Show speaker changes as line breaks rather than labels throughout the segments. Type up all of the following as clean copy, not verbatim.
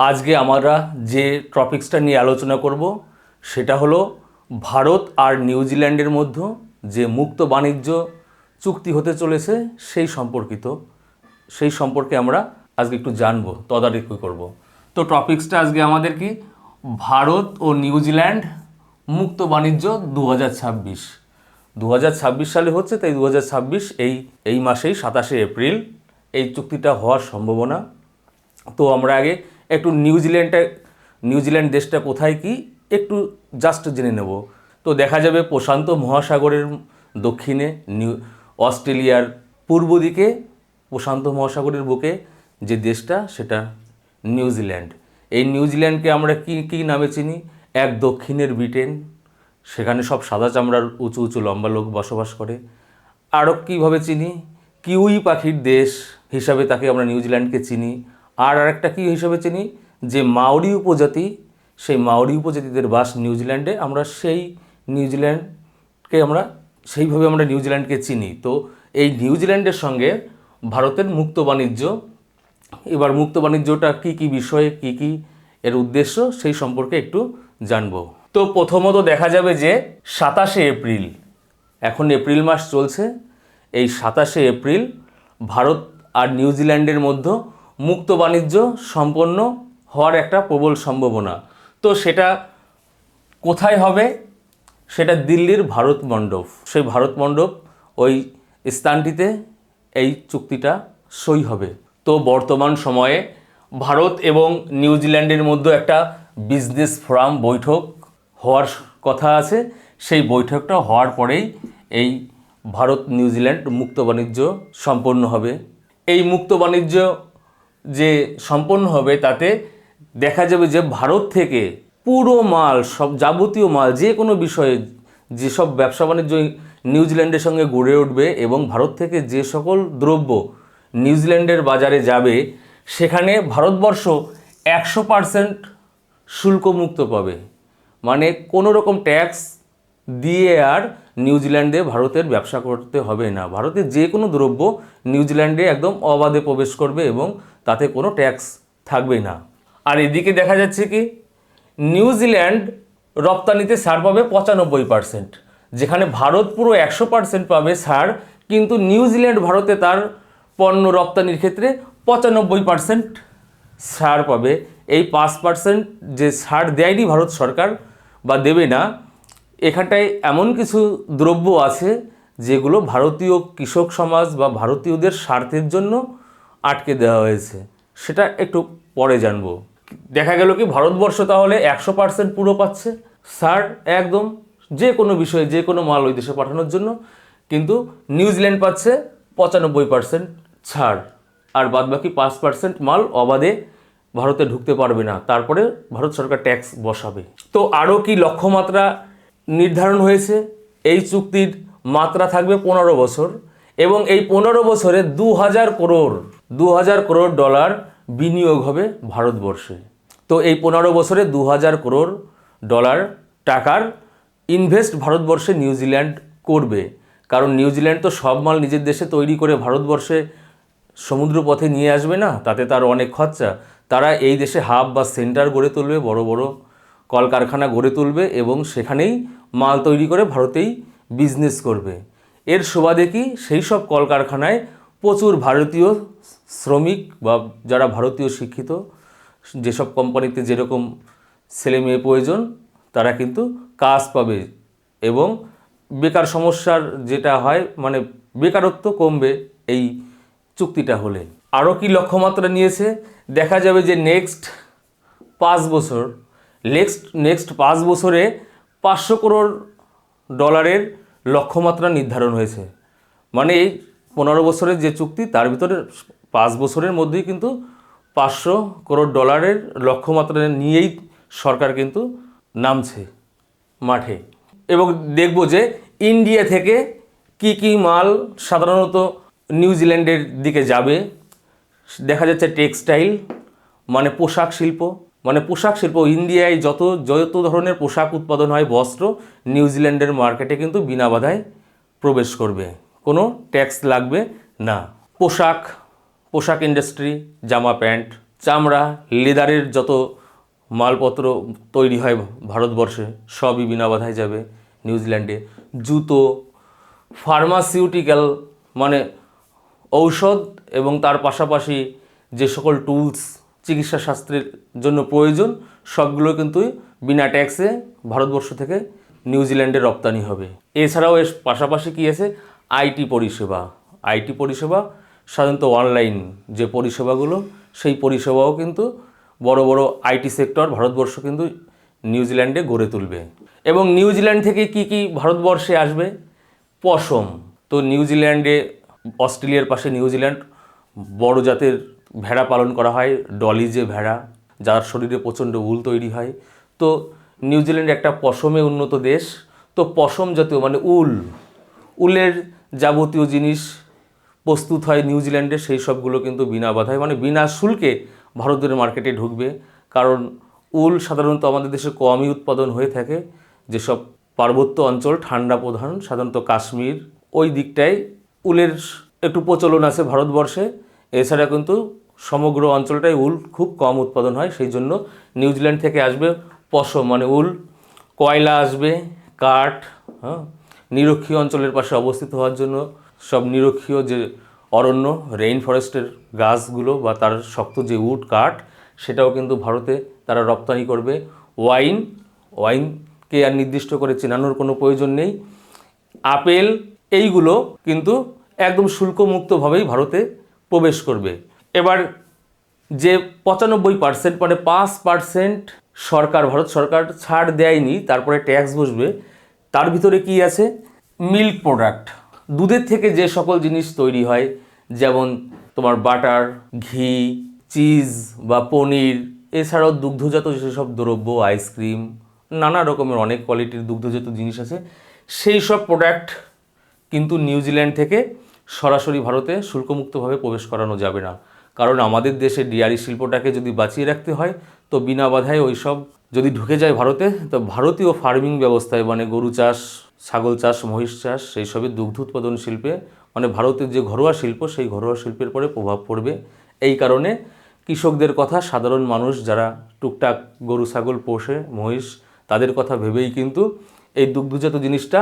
আজকে আমরা যে টপিক্সটা নিয়ে আলোচনা করব সেটা হলো ভারত আর নিউজিল্যান্ডের মধ্যে যে মুক্ত বাণিজ্য চুক্তি হতে চলেছে সেই সম্পর্কে আমরা আজকে একটু জানবো, তদারকি করব। তো টপিক্সটা আজকে আমাদের কি, ভারত ও নিউজিল্যান্ড মুক্ত বাণিজ্য 2026 সালে হচ্ছে, তাই 2026 এই মাসেই 27শে এপ্রিল এই চুক্তিটা হওয়ার সম্ভাবনা। তো আমরা আগে একটু নিউজিল্যান্ড দেশটা কোথায় কি একটু জাস্ট জেনে নেব। তো দেখা যাবে প্রশান্ত মহাসাগরের দক্ষিণে, অস্ট্রেলিয়ার পূর্ব দিকে প্রশান্ত মহাসাগরের বুকে যে দেশটা সেটা নিউজিল্যান্ড। এই নিউজিল্যান্ডকে আমরা কি নামে চিনি? এক দক্ষিণের ব্রিটেন। সেখানে সব সাদা চামড়ার উঁচু উঁচু লম্বা লোক বসবাস করে। আরও কীভাবে চিনি? কিউই পাখির দেশ হিসাবে তাকে আমরা নিউজিল্যান্ডকে চিনি। আর আরেকটা কী হিসাবে চিনি? যে মাওরি উপজাতি, সেই মাওরি উপজাতিদের বাস নিউজিল্যান্ডে, আমরা সেইভাবে আমরা নিউজিল্যান্ডকে চিনি। তো এই নিউজিল্যান্ডের সঙ্গে ভারতের মুক্ত বাণিজ্য, এবার মুক্ত বাণিজ্যটা কী বিষয়ে কী এর উদ্দেশ্য সেই সম্পর্কে একটু জানব। তো প্রথমত দেখা যাবে যে 27শে এপ্রিল, এখন এপ্রিল মাস চলছে, এই 27শে এপ্রিল ভারত আর নিউজিল্যান্ডের মধ্যে মুক্ত বাণিজ্য সম্পন্ন হওয়ার একটা প্রবল সম্ভাবনা। তো সেটা কোথায় হবে? সেটা দিল্লির ভারত মণ্ডপ। সেই ভারত মণ্ডপ, ওই স্থানটিতে এই চুক্তিটা সই হবে। তো বর্তমান সময়ে ভারত এবং নিউজিল্যান্ডের মধ্যে একটা বিজনেস ফোরাম বৈঠক হওয়ার কথা আছে। সেই বৈঠকটা হওয়ার পরেই এই ভারত নিউজিল্যান্ড মুক্ত বাণিজ্য সম্পন্ন হবে। এই মুক্ত বাণিজ্য যে সম্পন্ন হবে তাতে দেখা যাবে যে ভারত থেকে পুরো মাল, সব যাবতীয় মাল, যে কোনো বিষয়ে যেসব ব্যবসা বাণিজ্য নিউজিল্যান্ডের সঙ্গে গড়ে উঠবে এবং ভারত থেকে যে সকল দ্রব্য নিউজিল্যান্ডের বাজারে যাবে, সেখানে ভারতবর্ষ 100% শুল্কমুক্ত পাবে। মানে কোনো রকম ট্যাক্স দিয়ে আর নিউজিল্যান্ডে ভারতের ব্যবসা করতে হবে না। ভারতের যে কোনো দ্রব্য নিউজিল্যান্ডে একদম অবাধে প্রবেশ করবে এবং তাতে কোনো ট্যাক্স থাকবে না। আর এদিকে দেখা যাচ্ছে কি, নিউজিল্যান্ড রপ্তানিতে ছাড় পাবে 95%, যেখানে ভারত পুরো 100% পাবে ছাড়, কিন্তু নিউজিল্যান্ড ভারতে তার পণ্য রপ্তানির ক্ষেত্রে 95% ছাড় পাবে। এই 5% যে ছাড় দেয়নি ভারত সরকার বা দেবে না, এখানটায় এমন কিছু দ্রব্য আছে যেগুলো ভারতীয় কৃষক সমাজ বা ভারতীয়দের স্বার্থের জন্য আটকে দেওয়া হয়েছে। সেটা একটু পরে জানবো। দেখা গেল কি, ভারতবর্ষ তাহলে 100% পুরো পাচ্ছে ছাড় একদম, যে কোনো বিষয়ে যে কোনো মাল ওই দেশে পাঠানোর জন্য, কিন্তু নিউজিল্যান্ড পাচ্ছে 95% ছাড়, আর বাদবাকি 5% মাল অবাধে ভারতে ঢুকতে পারবে না। তারপরে ভারত সরকার ট্যাক্স বসাবে। তো আরও কি লক্ষ্যমাত্রা নির্ধারণ হয়েছে? এই চুক্তির মাত্রা থাকবে 15 বছর, এবং এই 15 বছরে 2000 করোড় ডলার বিনিয়োগ হবে ভারতবর্ষে। তো এই 15 বছরে 2000 করোড় ডলার টাকার ইনভেস্ট ভারতবর্ষে নিউজিল্যান্ড করবে। কারণ নিউজিল্যান্ড তো সব মাল নিজের দেশে তৈরি করে ভারতবর্ষে সমুদ্রপথে নিয়ে আসবে না, তাতে তার অনেক খরচা। তারা এই দেশে হাব বা সেন্টার গড়ে তুলবে, বড় বড় কলকারখানা গড়ে তুলবে এবং সেখানেই মাল তৈরি করে ভারতেই বিজনেস করবে। এর সুবাদে কি, সেই সব কলকারখানায় প্রচুর ভারতীয় শ্রমিক বা যারা ভারতীয় শিক্ষিত, যেসব কোম্পানিতে যেরকম ছেলে মেয়ে প্রয়োজন, তারা কিন্তু কাজ পাবে এবং বেকার সমস্যার যেটা হয়, মানে বেকারত্ব কমবে এই চুক্তিটা হলে। আরও কি লক্ষ্যমাত্রা নিয়েছে? দেখা যাবে যে নেক্সট 5 বছরে 500 করোড় ডলারের লক্ষ্যমাত্রা নির্ধারণ হয়েছে। মানে এই 15 বছরের যে চুক্তি, তার ভিতরে 5 বছরের মধ্যেই কিন্তু 500 করোড় ডলারের লক্ষ্যমাত্রা নিয়েই সরকার কিন্তু নামছে মাঠে। এবং দেখব যে ইন্ডিয়া থেকে কি মাল সাধারণত নিউজিল্যান্ডের দিকে যাবে। দেখা যাচ্ছে টেক্সটাইল, মানে পোশাক শিল্প, ইন্ডিয়ায় যত ধরনের পোশাক উৎপাদন হয়, বস্ত্র, নিউজিল্যান্ডের মার্কেটে কিন্তু বিনা বাধায় প্রবেশ করবে, কোনো ট্যাক্স লাগবে না। পোশাক ইন্ডাস্ট্রি, জামা প্যান্ট, চামড়া, লেদারের যত মালপত্র তৈরি হয় ভারতবর্ষে সবই বিনা বাধায় যাবে নিউজিল্যান্ডে। জুতো, ফার্মাসিউটিক্যাল মানে ঔষধ এবং তার পাশাপাশি যে সকল টুলস চিকিৎসা শাস্ত্রের জন্য প্রয়োজন সবগুলো কিন্তু বিনা ট্যাক্সে ভারতবর্ষ থেকে নিউজিল্যান্ডে রপ্তানি হবে। এছাড়াও এর পাশাপাশি কী আছে, আইটি পরিষেবা। আইটি পরিষেবা সাধারণত অনলাইন যে পরিষেবাগুলো, সেই পরিষেবাও কিন্তু বড় বড় আইটি সেক্টর ভারতবর্ষ কিন্তু নিউজিল্যান্ডে গড়ে তুলবে। এবং নিউজিল্যান্ড থেকে কি কি ভারতবর্ষে আসবে? পশম। তো নিউজিল্যান্ডে, অস্ট্রেলিয়ার পাশে নিউজিল্যান্ড, বড় জাতের ভেড়া পালন করা হয়, ডলি যে ভেড়া, যার শরীরে প্রচণ্ড উল তৈরি হয়। তো নিউজিল্যান্ড একটা পশমে উন্নত দেশ। তো পশম জাতীয় মানে উলের যাবতীয় জিনিস প্রস্তুত হয় নিউজিল্যান্ডে, সেই সবগুলো কিন্তু বিনা বাধায় মানে বিনা শুল্কে ভারতের মার্কেটে ঢুকবে। কারণ উল সাধারণত আমাদের দেশে কমই উৎপাদন হয়ে থাকে, যেসব পার্বত্য অঞ্চল ঠান্ডা প্রধান, সাধারণত কাশ্মীর ওই দিকটায় উলের একটু প্রচলন আছে ভারতবর্ষে। এছাড়া কিন্তু সমগ্র অঞ্চলটায় উল খুব কম উৎপাদন হয়, সেই জন্য নিউজিল্যান্ড থেকে আসবে পশম মানে উল। কয়লা আসবে, কাঠ, নিরক্ষীয় অঞ্চলের পাশে অবস্থিত হওয়ার জন্য সব নিরক্ষীয় যে অরণ্য, রেইন ফরেস্টের গাছগুলো বা তার শক্ত যে উড কাঠ, সেটাও কিন্তু ভারতে তারা রপ্তানি করবে। ওয়াইনকে আর নির্দিষ্ট করে চেনানোর কোনো প্রয়োজন নেই। আপেল, এইগুলো কিন্তু একদম শুল্কমুক্তভাবেই ভারতে প্রবেশ করবে। এবার যে 95% মানে 5% সরকার, ভারত সরকার ছাড় দেয়নি, তারপরে ট্যাক্স বসবে, তার ভিতরে কি আছে? মিল্ক প্রোডাক্ট, দুধের থেকে যে সকল জিনিস তৈরি হয়, যেমন তোমার বাটার, ঘি, চিজ বা পনির, এছাড়াও দুগ্ধজাত যেসব দ্রব্য, আইসক্রিম, নানা রকমের অনেক কোয়ালিটির দুগ্ধজাত জিনিস আছে, সেই সব প্রোডাক্ট কিন্তু নিউজিল্যান্ড থেকে সরাসরি ভারতে শুল্কমুক্তভাবে প্রবেশ করানো যাবে না। কারণ আমাদের দেশে ডেয়ারি শিল্পটাকে যদি বাঁচিয়ে রাখতে হয়, তো বিনা বাধায় ওই সব যদি ঢুকে যায় ভারতে, তো ভারতীয় ফার্মিং ব্যবস্থায় মানে গরু চাষ, ছাগল চাষ, মহিষ চাষ, সেই সবের দুগ্ধ উৎপাদন শিল্পে মানে ভারতের যে ঘরোয়া শিল্প, সেই ঘরোয়া শিল্পের পরে প্রভাব পড়বে। এই কারণে কৃষকদের কথা, সাধারণ মানুষ যারা টুকটাক গরু ছাগল পোষে, মহিষ, তাদের কথা ভেবেই কিন্তু এই দুগ্ধজাত জিনিসটা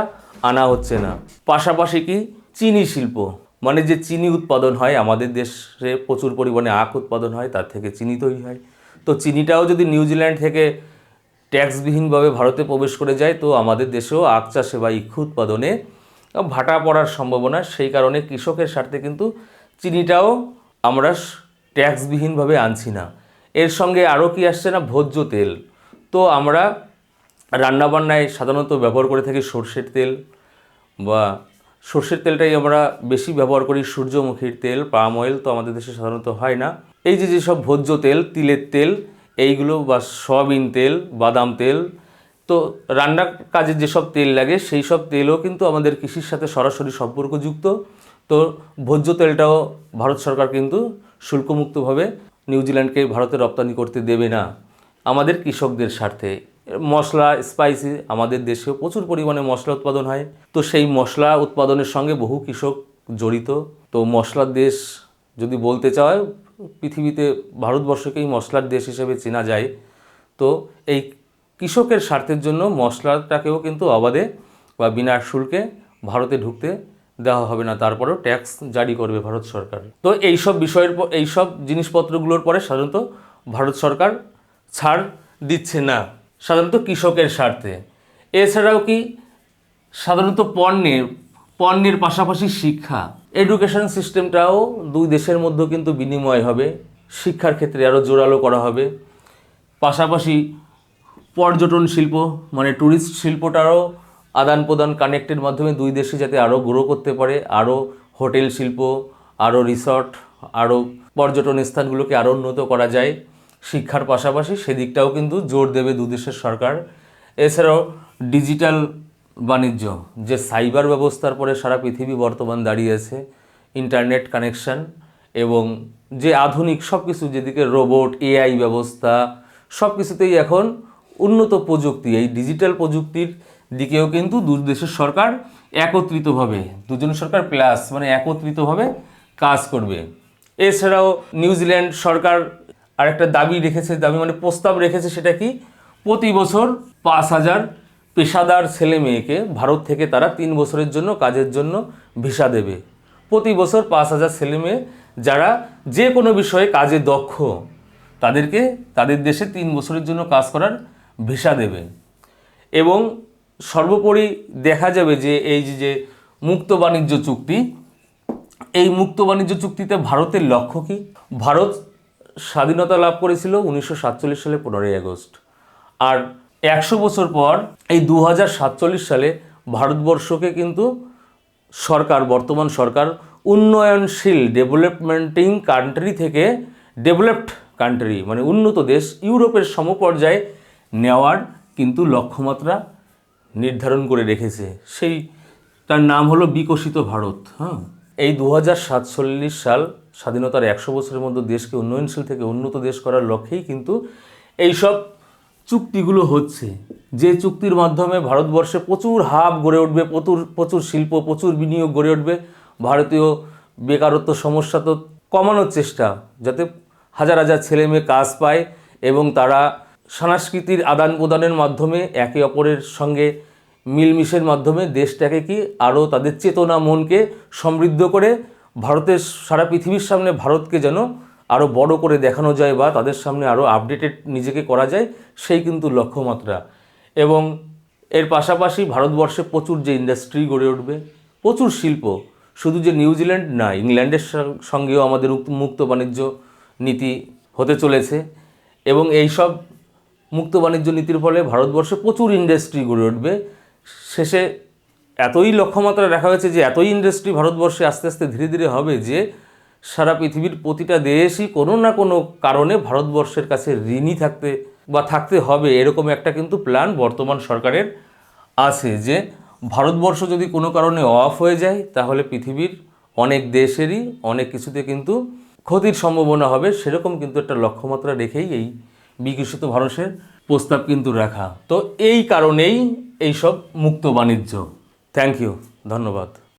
আনা হচ্ছে না। পাশাপাশি কি চিনি শিল্প, মানে যে চিনি উৎপাদন হয়, আমাদের দেশে প্রচুর পরিমাণে আখ উৎপাদন হয়, তার থেকে চিনি তৈরি হয়। তো চিনিটাও যদি নিউজিল্যান্ড থেকে ট্যাক্সবিহীনভাবে ভারতে প্রবেশ করে যায়, তো আমাদের দেশেও আখ চাষে বা ইক্ষু উৎপাদনে ভাটা পড়ার সম্ভাবনা। সেই কারণে কৃষকের স্বার্থে কিন্তু চিনিটাও আমরা ট্যাক্সবিহীনভাবে আনছি না। এর সঙ্গে আরও কি আসছে না, ভোজ্য তেল। তো আমরা রান্নাবান্নায় সাধারণত ব্যবহার করে থাকি সর্ষের তেল, বা সর্ষের তেলটাই আমরা বেশি ব্যবহার করি। সূর্যমুখীর তেল, পাম অয়েল তো আমাদের দেশে সাধারণত হয় না। এই যে যেসব ভোজ্য তেল, তিলের তেল, এইগুলো বা সয়াবিন তেল, বাদাম তেল, তো রান্নার কাজে যেসব তেল লাগে সেই সব তেলও কিন্তু আমাদের কৃষির সাথে সরাসরি সম্পর্কযুক্ত। তো ভোজ্য তেলটাও ভারত সরকার কিন্তু শুল্কমুক্তভাবে নিউজিল্যান্ডকে ভারতে রপ্তানি করতে দেবে না, আমাদের কৃষকদের স্বার্থে। মশলা, স্পাইসি, আমাদের দেশেও প্রচুর পরিমাণে মশলা উৎপাদন হয়। তো সেই মশলা উৎপাদনের সঙ্গে বহু কৃষক জড়িত। তো মশলার দেশ যদি বলতে চায়, পৃথিবীতে ভারতবর্ষকেই মশলার দেশ হিসেবে চেনা যায়। তো এই কৃষকের স্বার্থের জন্য মশলাটাকেও কিন্তু অবাধে বা বিনা শুল্কে ভারতে ঢুকতে দেওয়া হবে না, তারপরেও ট্যাক্স জারি করবে ভারত সরকার। তো এইসব বিষয়ের এইসব জিনিসপত্রগুলোর পরে সাধারণত ভারত সরকার ছাড় দিচ্ছে না, সাধারণত কৃষকের স্বার্থে। এছাড়াও কি সাধারণত পণ্যের পাশাপাশি শিক্ষা, এডুকেশন সিস্টেমটাও দুই দেশের মধ্যে কিন্তু বিনিময় হবে, শিক্ষার ক্ষেত্রে আরও জোরালো করা হবে। পাশাপাশি পর্যটন শিল্প মানে ট্যুরিস্ট শিল্পটারও আদান প্রদান, কানেক্টের মাধ্যমে দুই দেশে যাতে আরও গ্রো করতে পারে, আরও হোটেল শিল্প, আরও রিসর্ট, আরও পর্যটন স্থানগুলোকে আরও উন্নত করা যায়। শিক্ষার পাশাপাশি সেদিকটাও কিন্তু জোর দেবে দু দেশের সরকার। এছাড়াও ডিজিটাল বাণিজ্য, যে সাইবার ব্যবস্থার পরে সারা পৃথিবী বর্তমান দাঁড়িয়ে আছে, ইন্টারনেট কানেকশান এবং যে আধুনিক সব কিছু, যেদিকে রোবট, এআই ব্যবস্থা, সব কিছুতেই এখন উন্নত প্রযুক্তি, এই ডিজিটাল প্রযুক্তির দিকেও কিন্তু দু দেশের সরকার একত্রিতভাবে, দুজন সরকার প্লাস মানে একত্রিতভাবে কাজ করবে। এছাড়াও নিউজিল্যান্ড সরকার আর একটা দাবি রেখেছে, দাবি মানে প্রস্তাব রেখেছে, সেটা কি, প্রতি বছর 5,000 পেশাদার ছেলে মেয়েকে ভারত থেকে তারা 3 বছরের জন্য কাজের জন্য ভিসা দেবে। প্রতি বছর 5,000 ছেলে মেয়ে যারা যে কোনো বিষয়ে কাজে দক্ষ, তাদেরকে তাদের দেশে 3 বছরের জন্য কাজ করার ভিসা দেবে। এবং সর্বোপরি দেখা যাবে যে এই যে মুক্ত বাণিজ্য চুক্তি, এই মুক্ত বাণিজ্য চুক্তিতে ভারতের লক্ষ্য কি? ভারত স্বাধীনতা লাভ করেছিল 1947 সালে 15ই আগস্ট। আর 100 বছর পর এই 2047 সালে ভারতবর্ষকে কিন্তু সরকার, বর্তমান সরকার উন্নয়নশীল ডেভেলপমেন্টিং কান্ট্রি থেকে ডেভেলপড কান্ট্রি মানে উন্নত দেশ, ইউরোপের সমপর্যায়ে নেওয়ার কিন্তু লক্ষ্যমাত্রা নির্ধারণ করে রেখেছে। সেই তার নাম হলো বিকশিত ভারত। এই 2047 সাল স্বাধীনতার 100 বছরের মধ্যে দেশকে উন্নয়নশীল থেকে উন্নত দেশ করার লক্ষ্যেই কিন্তু এইসব চুক্তিগুলো হচ্ছে, যে চুক্তির মাধ্যমে ভারতবর্ষে প্রচুর হাব গড়ে উঠবে, প্রচুর শিল্প, প্রচুর বিনিয়োগ গড়ে উঠবে। ভারতীয় বেকারত্ব সমস্যা তো কমানোর চেষ্টা, যাতে হাজার হাজার ছেলে মেয়ে কাজ পায় এবং তারা সংস্কৃতির আদান প্রদানের মাধ্যমে একে অপরের সঙ্গে মিলমিশের মাধ্যমে দেশটাকে কি আরও তাদের চেতনা মনকে সমৃদ্ধ করে ভারতের সারা পৃথিবীর সামনে ভারতকে যেন আরও বড় করে দেখানো যায় বা তাদের সামনে আরও আপডেটেড নিজেকে করা যায়, সেই কিন্তু লক্ষ্যমাত্রা। এবং এর পাশাপাশি ভারতবর্ষে প্রচুর যে ইন্ডাস্ট্রি গড়ে উঠবে, প্রচুর শিল্প, শুধু যে নিউজিল্যান্ড না, ইংল্যান্ডের সঙ্গেও আমাদের মুক্ত বাণিজ্য নীতি হতে চলেছে। এবং এই সব মুক্ত বাণিজ্য নীতির ফলে ভারতবর্ষে প্রচুর ইন্ডাস্ট্রি গড়ে উঠবে। শেষে এতই লক্ষ্যমাত্রা রাখা হয়েছে যে এতই ইন্ডাস্ট্রি ভারতবর্ষে আস্তে আস্তে ধীরে ধীরে হবে যে সারা পৃথিবীর প্রতিটা দেশই কোনো না কোনো কারণে ভারতবর্ষের কাছে ঋণী থাকতে হবে, এরকম একটা কিন্তু প্ল্যান বর্তমান সরকারের আছে। যে ভারতবর্ষ যদি কোনো কারণে অফ হয়ে যায় তাহলে পৃথিবীর অনেক দেশেরই অনেক কিছুতে কিন্তু ক্ষতির সম্ভাবনা হবে, সেরকম কিন্তু একটা লক্ষ্যমাত্রা রেখেই এই বিকশিত ভারতের প্রস্তাব কিন্তু রাখা। তো এই কারণেই এইসব মুক্ত বাণিজ্য। থ্যাংক ইউ, ধন্যবাদ।